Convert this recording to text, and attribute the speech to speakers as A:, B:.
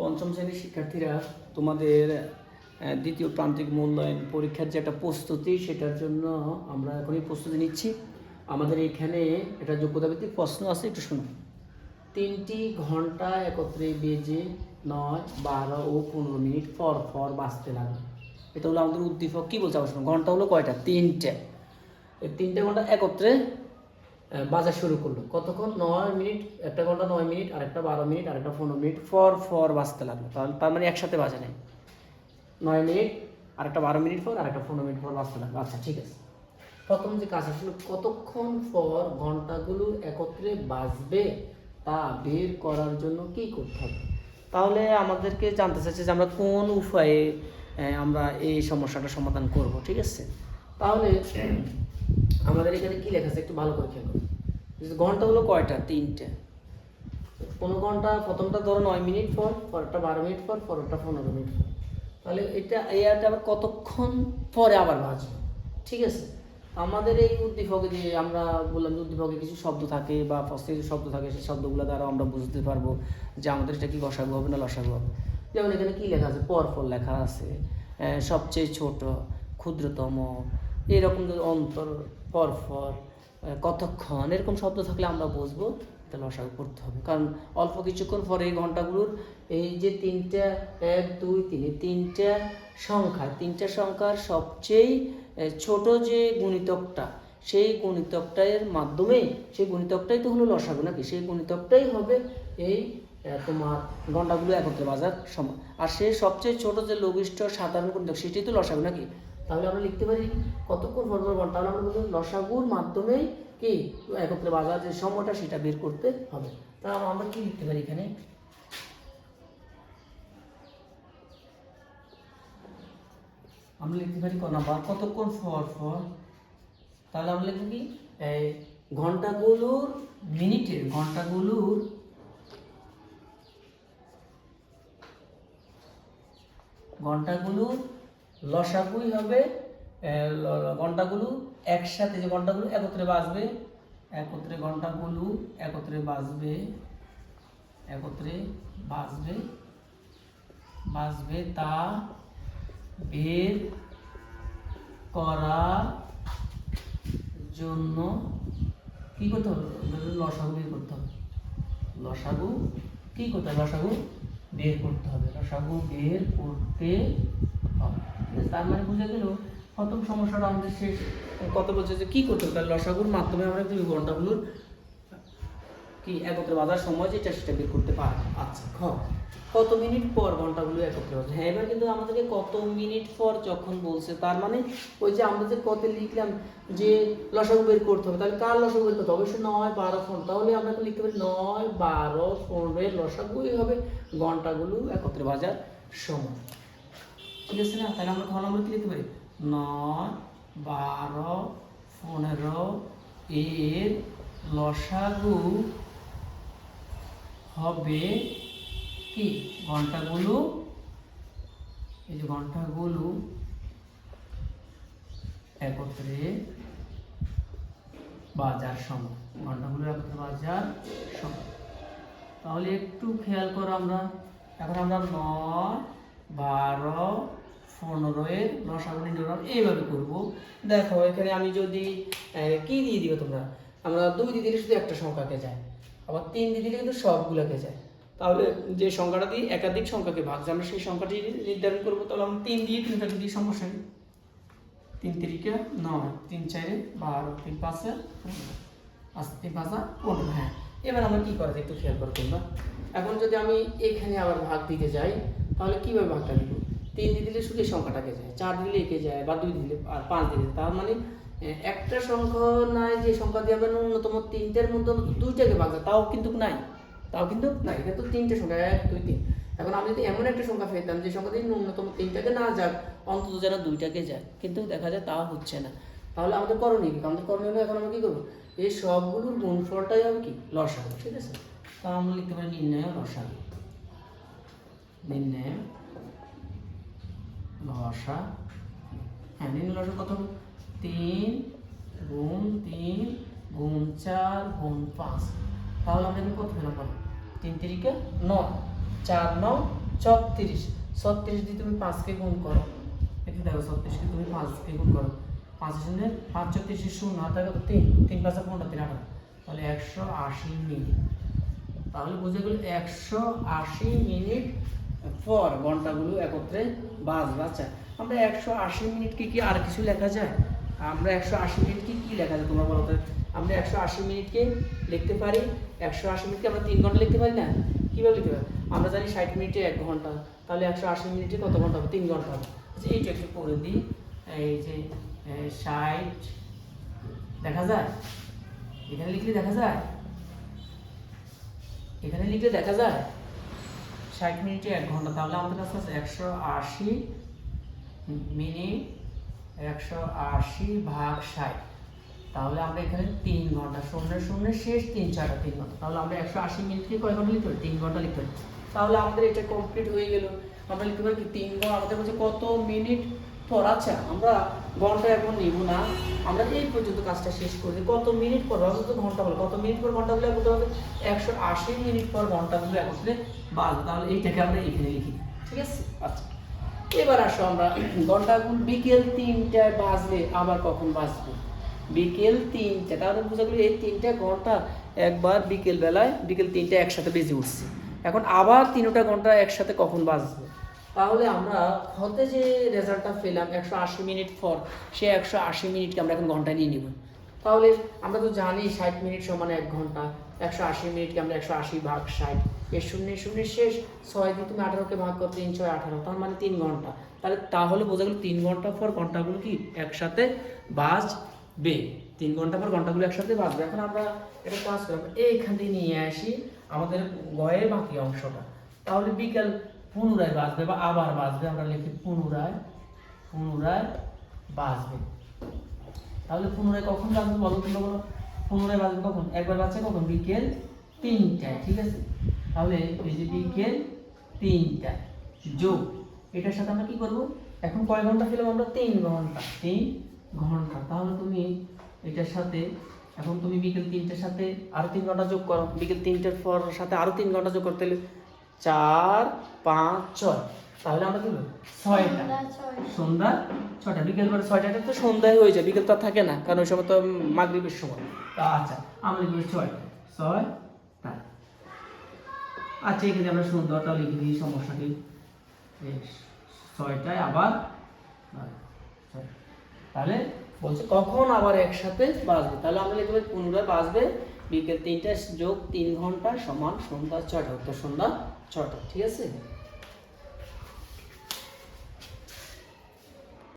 A: পঞ্চম শ্রেণীর শিক্ষার্থীরা তোমাদের দ্বিতীয় প্রান্তিক মূল্যায়ন পরীক্ষার যে একটা প্রস্তুতি, সেটার জন্য আমরা এখনই প্রস্তুতি নিচ্ছি। আমাদের এখানে একটা যোগ্যতাভিত্তিক প্রশ্ন আছে, একটু শুনো। 3টি ঘন্টা একত্রে বেজে 9, 12 ও 15 মিনিট পর পর বাজতে লাগলো। এটা হলো আমাদের উদ্দীপক। কী বলছে আবার শুনো, ঘন্টা হলো কয়টা? 3টে। এই 3টে ঘন্টা একত্রে বাজা শুরু করলো। কতক্ষণ? 9 মিনিট, একটা ঘন্টা 9 মিনিট, আরেকটা 12 মিনিট, আরেকটা 15 মিনিট পর বাজতে লাগলো। তার মানে একসাথে বাজে নাই। 9 মিনিট, আরেকটা 12 মিনিট পর, আরেকটা 15 মিনিট পর বাজতে লাগলো। আচ্ছা, ঠিক আছে। প্রথম যে কাজ আসলে কতক্ষণ পর ঘন্টাগুলো একত্রে বাজবে তা বের করার জন্য কি করতে হবে? তাহলে আমাদেরকে জানতে চাইছে যে আমরা কোন উপায়ে আমরা এই সমস্যাটা সমাধান করব। ঠিক আছে, তাহলে আমাদের এখানে কি লেখা আছে একটু ভালো করে খেয়াল করো। ঘন্টা হলো কয়টা? 3টে। কোনো ঘন্টা প্রথমটা ধরো 9 মিনিট পর, পরেরটা 12 মিনিট পর, পরেরটা 15 মিনিট পর। তাহলে এটা আবার কতক্ষণ পরে আবার বাজবে? ঠিক আছে, আমাদের এই উদ্দীপকে যে আমরা বললাম যে উদ্দীপকে কিছু শব্দ থাকে বা প্রশ্নে কিছু শব্দ থাকে, সেই শব্দগুলো দ্বারা আমরা বুঝতে পারবো যে আমাদের এটা কি গসাগু হবে না লসাগু হবে। যেমন এখানে কি লেখা আছে? পরপর লেখা আছে, সবচেয়ে ছোট, ক্ষুদ্রতম, এরকম যদি অন্তর, পরপর, কতক্ষণ, এরকম শব্দ থাকলে আমরা বুঝবো এটা লসাগু করতে হবে। কারণ অল্প কিছুক্ষণ পরে এই ঘন্টাগুলোর এই যে 3টে 1 2 3 এই 3টে সংখ্যার সবচেয়ে ছোট যে গুণিতকটা, সেই গুণিতকটার মাধ্যমে, সেই গুণিতকটাই তো হলো লসাগু নাকি? সেই গুণিতকটাই হবে এই তোমার ঘন্টাগুলো একত্রে বাজার সময়। আর সেই সবচেয়ে ছোট যে লঘিষ্ঠ সাধারণ গুণিতক, সেটাই তো লসাগু নাকি? তাহলে আমরা লিখতে পারি কতক্ষণ পর পর ঘন্টা, তাহলে আমরা বলতে লসাগুর মাধ্যমেই কি একত্রে বাজার যে সময়টা সেটা বের করতে হবে। তাহলে আমরা কি লিখতে পারি এখানে? আমরা লিখতে পারি কতক্ষণ পর পর। তাহলে আমরা লিখব কি ঘন্টাগুলোর লসাগুই হবে ঘন্টাগুলো একসাথে, যে ঘন্টাগুলো একত্রে বাজবে তা বের করার জন্য কি করতে হবে? লসাগু বের করতে হবে। লসাগু বের করতে হবে। তার মানে বুঝে গেল প্রথম সমস্যাটা আমাদের শেষ। কত বলছে যে কি করতে হবে? তাহলে লসাগুর মাধ্যমে আমরা কি ঘন্টাগুলোর কি একত্রে বাজার সময় যেটা সেটা বের করতে পারবো। আচ্ছা, কত মিনিট পর ঘন্টাগুলো একত্রে বাজে? হ্যাঁ, এবার কিন্তু আমাদেরকে কত মিনিট পর যখন বলছে, তার মানে ওই যে আমরা যে কত লিখলাম যে লসাগু বের করতে হবে, তাহলে কার লসাগু বের করতে হবে? অবশ্যই 9 12 15। তাহলে আমরা লিখতে পারি 9 12 15 এর লসাগুই হবে ঘন্টাগুলো একত্রে বাজার সময়। ঠিক আছে না? তাহলে আমরা আমরা কি লিখতে পারি? 9 12 15 এর লসাগু হবে কি ঘন্টাগুলো, এই যে ঘন্টাগুলো একত্রে বাজার সময়, তাহলে একটু খেয়াল করো। আমরা এখন 9 12 15 এর লসাগু নির্ণয় এইভাবে করব। দেখো এখানে আমি যদি কি দিয়ে দিবে তোমরা, আমরা 2 দিয়ে দিলে শুধু একটা সংখ্যাকে যায়, আবার 3 দিয়ে দিলে কিন্তু সবগুলোকে যায়। তাহলে যে সংখ্যাটা দিয়ে একাধিক সংখ্যাকে ভাগ যায়, আমরা সেই সংখ্যাটি নির্ধারণ করবো। তাহলে আমরা 3 দিয়ে 3টা যদি সমস্যা নেই, 3 3 9, 3 4 12, 3 5 15, আচ্ছা 3 5 15। হ্যাঁ, এবার আমরা কি করা যায় একটু খেয়াল করো তোমরা। এখন যদি আমি এখানে আবার ভাগ দিতে যাই, তাহলে কিভাবে ভাগটা দিব? 3 দিয়ে দিলে শুধু এই সংখ্যাটাকে যায়, 4 দিলে একে যায়, বা 2 দিলে, আর 5 দিলে। তার মানে একটা সংখ্যা নাই যে সংখ্যা দিয়ে আমরা ন্যূনতম 3টার মধ্যে 2টাকে ভাগ যায়, তাও কিন্তু নাই। কিন্তু 3টে সংখ্যা 1 2 3। এখন আমি যদি এমন একটা সংখ্যা পেতাম যে সংখ্যা দিয়ে ন্যূনতম 3টাকে না যাক, অন্তত যেন 2টাকে যায়, কিন্তু দেখা যায় তাও হচ্ছে না। তাহলে আমাদের করণীয় কি? হলো এখন আমরা কি করবো? এই সবগুলোর গুণফলটাই হবে কি লসাগু। ঠিক আছে, তা আমরা লিখতে পারি নির্ণয় লসাগু। হ্যাঁ, নির্ণয় লসাগু কত? 3 গুণ 3 গুণ 4 গুণ 5। তাহলে আমরা কত পেলাম? 3 3 9, 4 9 36, 36 দিয়ে তুমি 5কে গুণ করো, একটু দেখো 36 কে তুমি 5কে গুণ করো, 5 শূন্য 5 36 শূন্য হাতে কত 3, 3 5 15 3 18, তাহলে 180 মিনিট। তাহলে বুঝে গেল 180 মিনিট পর ঘন্টাগুলো একত্রে বাজবে। আচ্ছা, আমরা 180 মিনিটকে কি আর কিছু লেখা যায়? আমরা 180 মিনিটকে কি লেখা যায় তোমরা বলো তো? আমরা 180 মিনিটকে লিখতে পারি, 180 মিনিটকে আমরা 3 ঘন্টা লিখতে পারি না? কীভাবে লিখতে পারি? আমরা জানি 60 মিনিটে 1 ঘন্টা, তাহলে 180 মিনিটে কত ঘন্টা হবে? 3 ঘন্টা হবে। আচ্ছা, এইটা একটু করে দিই। এই যে 60 দেখা যায়, এখানে লিখলে দেখা যায়, এখানে লিখলে দেখা যায় 60 মিনিটে 1 ঘন্টা, তাহলে আমাদের কাছে আছে 180 মিনিট, 180 ভাগ 60, তাহলে আমরা এখানে 3 ঘন্টা, শূন্যের শূন্য শেষ 3 4 3 ঘন্টা, তাহলে আমরা 180 মিনিটকে কয় ঘন্টা লিখতে পারি? 3 ঘন্টা লিখতে পারি। তাহলে আমাদের এটা কমপ্লিট হয়ে গেল। আমরা লিখতে পারি কি 3 ঘন্টা, আমাদের বলছে কত মিনিট পর। আচ্ছা, আমরা ঘন্টা এখন নিব না, আমরা এই পর্যন্ত কাজটা শেষ করি। কত মিনিট পর অন্তত ঘন্টা বলে, কত মিনিট পর ঘন্টাগুলো বলতে হবে 180 মিনিট পর ঘন্টাগুলো একত্রে বাজবে। তাহলে এইটাকে আমরা এখানে লিখি, ঠিক আছে? আচ্ছা, এবার আসো আমরা ঘন্টাগুলো বিকেল 3টায় বাজবে, আবার কখন বাজবে? বিকেল 3টে, তাহলে বোঝা গেল এই 3টা ঘন্টা একবার বিকেল বেলায়, বিকেল 3টে একসাথে বেজে উঠছে। এখন আবার 3টা ঘন্টা একসাথে কখন বাজবে? তাহলে আমরা হতে যে রেজাল্টটা পেলাম 180 মিনিট পর, সে 180 মিনিটকে আমরা এখন ঘন্টায় নিয়ে নিব। তাহলে আমরা তো জানি 60 মিনিট সমান 1 ঘন্টা, 180 মিনিটকে আমরা 180 ভাগ 60, এর শূন্য শূন্য শেষ 6 দিয়ে তুমি 18কে ভাগ করো, 3 6 18, তার মানে 3 ঘন্টা। তাহলে বোঝা গেল 3 ঘন্টা পর ঘন্টাগুলো কি একসাথে বাজবে, 3 ঘন্টা পর ঘন্টাগুলো একসাথে বাজবে। এখন আমরা এটা কাজ করব, এইখান থেকে নিয়ে আসি আমাদের গয়ের বাকি অংশটা। তাহলে বিকেল পুনরায় বাজবে বা আবার বাজবে, আমরা লিখি পুনরায়, পুনরায় বাজবে। তাহলে পুনরায় কখন বাজবে বলো, তোমরা বলো। পুনরায় বাজবে কখন? একবার বাজছে কখন? বিকেল 3টায়, ঠিক আছে? তাহলে এই যে বিকেল 3টায় যোগ এটার সাথে আমরা কি করব? এখন কয় ঘন্টা পেলাম আমরা? 3 ঘন্টা, 3 ঘন্টা। তাহলে তুমি এটার সাথে এখন তুমি বিকেল 3টার সাথে আরো 3 ঘন্টা যোগ করো, বিকেল 3টার পর সাথে আরো 3 ঘন্টা যোগ করতে হলে 4 5 6, তাহলে আমরা কি বলবো? 6টা, সন্ধ্যা 6টা। বিকেল পরে 6টা তো সন্ধ্যায় হয়ে যায়, বিকেল তো আর থাকে না, কারণ ওই সময় তো মাগরিবের সময়। আচ্ছা, আমরা লিখবো 6টা। আচ্ছা, এখানে আমরা সন্ধ্যাটা লিখে দিই, সমস্যা কি? 6টায় আবার, তাহলে বলছে কখন আবার একসাথে বাজবে, তাহলে আমরা লিখবো পুনরায় বাজবে বিকেল 3টা যোগ 3 ঘন্টা সমান সন্ধ্যা 6টা, তো সন্ধ্যা 6টা, ঠিক আছে?